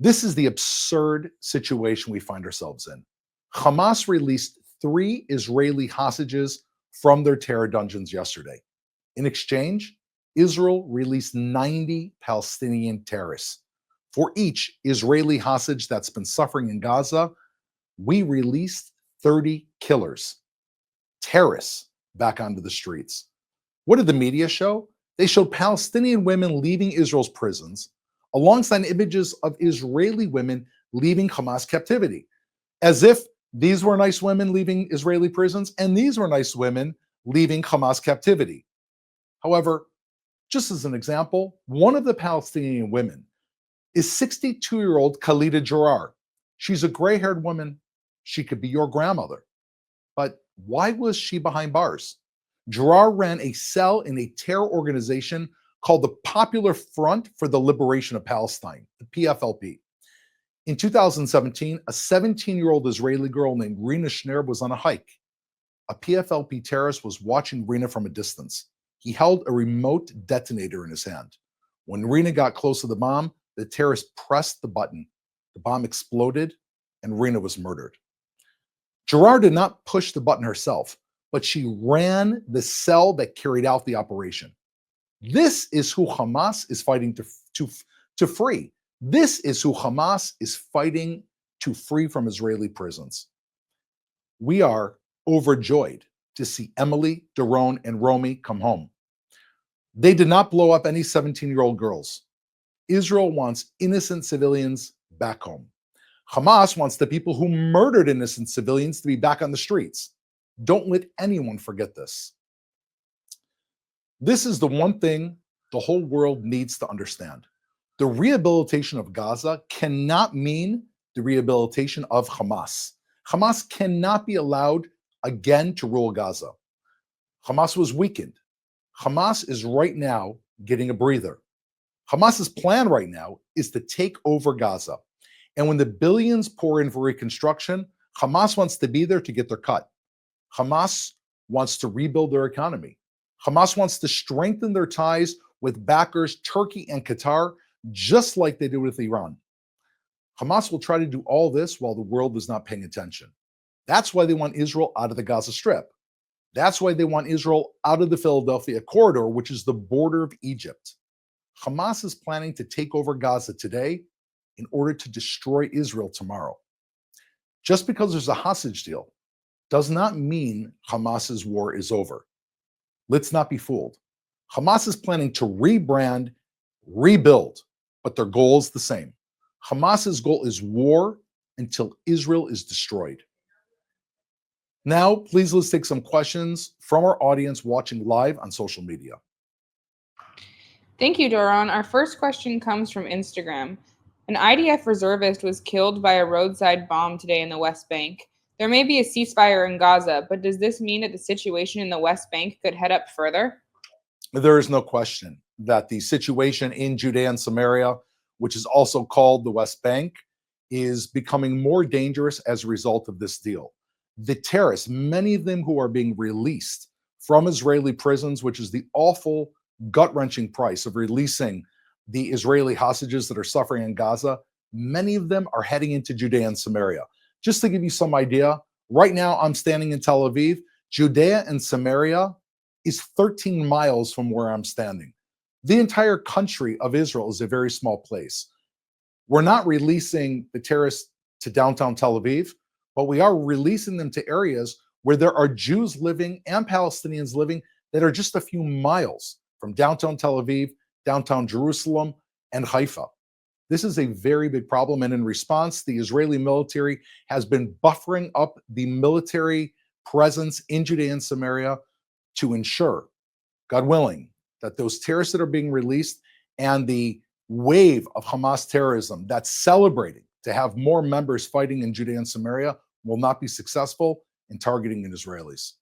This is the absurd situation we find ourselves in. Hamas released 3 Israeli hostages from their terror dungeons yesterday. In exchange, Israel released 90 Palestinian terrorists. For each Israeli hostage that's been suffering in Gaza, we released 30 killers, terrorists, back onto the streets. What did the media show? They showed Palestinian women leaving Israel's prisons alongside images of Israeli women leaving Hamas captivity, as if these were nice women leaving Israeli prisons and these were nice women leaving Hamas captivity. However, just as an example, one of the Palestinian women is 62-year-old Khalida Jarrar. She's a gray-haired woman. She could be your grandmother. But why was she behind bars? Jarrar ran a cell in a terror organization called the Popular Front for the Liberation of Palestine, the PFLP. In 2017, a 17-year-old Israeli girl named Rina Schneer was on a hike. A PFLP terrorist was watching Rina from a distance. He held a remote detonator in his hand. When Rina got close to the bomb, the terrorist pressed the button. The bomb exploded and Rina was murdered. Jarrar did not push the button herself, but she ran the cell that carried out the operation. This is who Hamas is fighting to free. This is who Hamas is fighting to free from Israeli prisons. We are overjoyed to see Emily, Doron, and Romy come home. They did not blow up any 17-year-old girls. Israel wants innocent civilians back home. Hamas wants the people who murdered innocent civilians to be back on the streets. Don't let anyone forget this. This is the one thing the whole world needs to understand. The rehabilitation of Gaza cannot mean the rehabilitation of Hamas. Hamas cannot be allowed again to rule Gaza. Hamas was weakened. Hamas is right now getting a breather. Hamas's plan right now is to take over Gaza. And when the billions pour in for reconstruction, Hamas wants to be there to get their cut. Hamas wants to rebuild their economy. Hamas wants to strengthen their ties with backers Turkey and Qatar, just like they did with Iran. Hamas will try to do all this while the world is not paying attention. That's why they want Israel out of the Gaza Strip. That's why they want Israel out of the Philadelphia corridor, which is the border of Egypt. Hamas is planning to take over Gaza today in order to destroy Israel tomorrow. Just because there's a hostage deal does not mean Hamas's war is over. Let's not be fooled. Hamas is planning to rebrand, rebuild, but their goal is the same. Hamas's goal is war until Israel is destroyed. Now, please let's take some questions from our audience watching live on social media. Thank you, Doron. Our first question comes from Instagram. An IDF reservist was killed by a roadside bomb today in the West Bank. There may be a ceasefire in Gaza, but does this mean that the situation in the West Bank could head up further? There is no question that the situation in Judea and Samaria, which is also called the West Bank, is becoming more dangerous as a result of this deal. The terrorists, many of them who are being released from Israeli prisons, which is the awful, gut-wrenching price of releasing the Israeli hostages that are suffering in Gaza, many of them are heading into Judea and Samaria. Just to give you some idea, right now I'm standing in Tel Aviv. Judea and Samaria is 13 miles from where I'm standing. The entire country of Israel is a very small place. We're not releasing the terrorists to downtown Tel Aviv, but we are releasing them to areas where there are Jews living and Palestinians living that are just a few miles from downtown Tel Aviv, downtown Jerusalem, and Haifa. This is a very big problem, and in response, the Israeli military has been buffering up the military presence in Judea and Samaria to ensure, God willing, that those terrorists that are being released and the wave of Hamas terrorism that's celebrating to have more members fighting in Judea and Samaria will not be successful in targeting Israelis.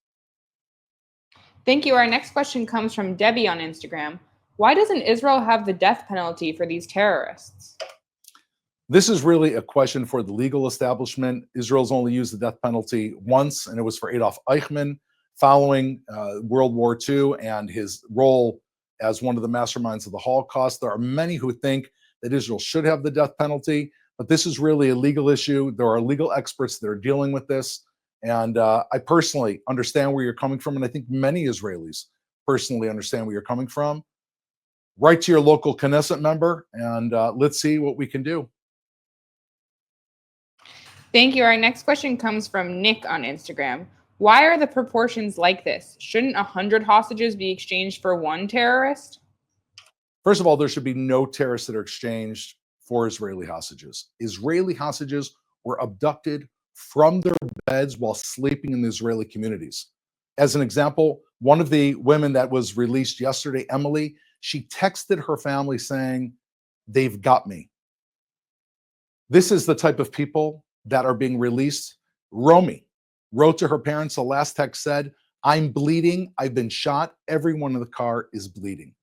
Thank you. Our next question comes from Debbie on Instagram. Why doesn't Israel have the death penalty for these terrorists? This is really a question for the legal establishment. Israel's only used the death penalty once, and it was for Adolf Eichmann following World War II and his role as one of the masterminds of the Holocaust. There are many who think that Israel should have the death penalty, but this is really a legal issue. There are legal experts that are dealing with this. And I personally understand where you're coming from. And I think many Israelis personally understand where you're coming from. Write to your local Knesset member and let's see what we can do. Thank you. Our next question comes from Nick on Instagram. Why are the proportions like this? Shouldn't 100 hostages be exchanged for one terrorist? First of all, there should be no terrorists that are exchanged for Israeli hostages. Israeli hostages were abducted from their beds while sleeping in the Israeli communities. As an example, one of the women that was released yesterday, Emily, she texted her family saying, "They've got me." This is the type of people that are being released. Romy wrote to her parents, the last text said, "I'm bleeding, I've been shot, everyone in the car is bleeding."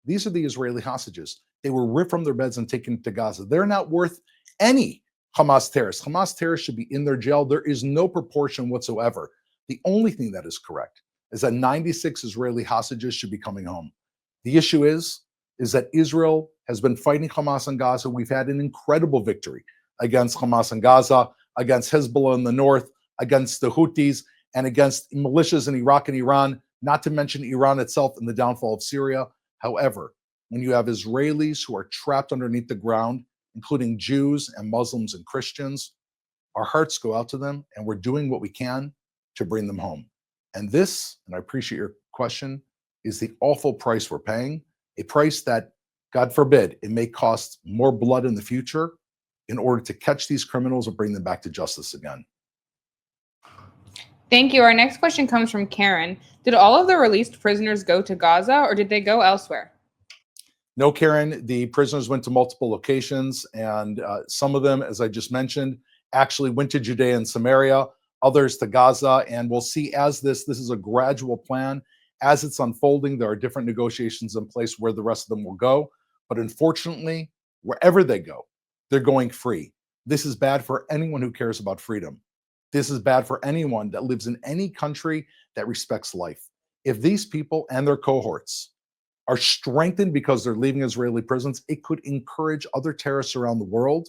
These are the Israeli hostages. They were ripped from their beds and taken to Gaza. They're not worth any Hamas terrorists. Hamas terrorists should be in their jail. There is no proportion whatsoever. The only thing that is correct is that 96 Israeli hostages should be coming home. The issue is that Israel has been fighting Hamas in Gaza. We've had an incredible victory against Hamas in Gaza, against Hezbollah in the north, against the Houthis, and against militias in Iraq and Iran, not to mention Iran itself and the downfall of Syria. However, when you have Israelis who are trapped underneath the ground, including Jews and Muslims and Christians, our hearts go out to them, and we're doing what we can to bring them home. And this, and I appreciate your question, is the awful price we're paying, a price that, God forbid, it may cost more blood in the future in order to catch these criminals and bring them back to justice again. Thank you. Our next question comes from Karen. Did all of the released prisoners go to Gaza or did they go elsewhere? No, Karen, the prisoners went to multiple locations, and some of them, as I just mentioned, actually went to Judea and Samaria, others to Gaza. And we'll see as this is a gradual plan. As it's unfolding, there are different negotiations in place where the rest of them will go. But unfortunately, wherever they go, they're going free. This is bad for anyone who cares about freedom. This is bad for anyone that lives in any country that respects life. If these people and their cohorts are strengthened because they're leaving Israeli prisons, it could encourage other terrorists around the world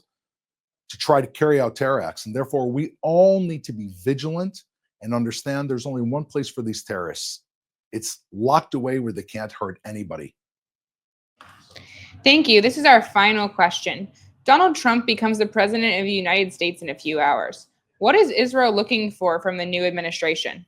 to try to carry out terror acts. And therefore, we all need to be vigilant and understand there's only one place for these terrorists. It's locked away where they can't hurt anybody. Thank you. This is our final question. Donald Trump becomes the president of the United States in a few hours. What is Israel looking for from the new administration?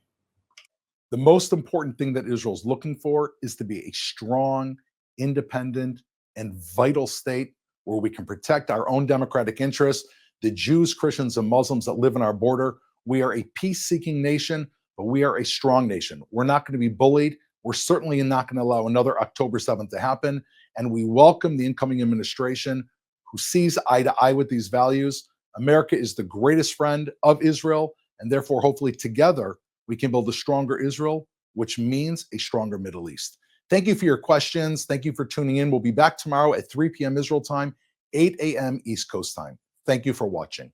The most important thing that Israel's looking for is to be a strong, independent, and vital state where we can protect our own democratic interests, the Jews, Christians, and Muslims that live in our border. We are a peace-seeking nation, but we are a strong nation. We're not going to be bullied. We're certainly not going to allow another October 7th to happen. And we welcome the incoming administration who sees eye to eye with these values. America is the greatest friend of Israel, and therefore, hopefully together, we can build a stronger Israel, which means a stronger Middle East. Thank you for your questions. Thank you for tuning in. We'll be back tomorrow at 3 p.m. Israel time, 8 a.m. East Coast time. Thank you for watching.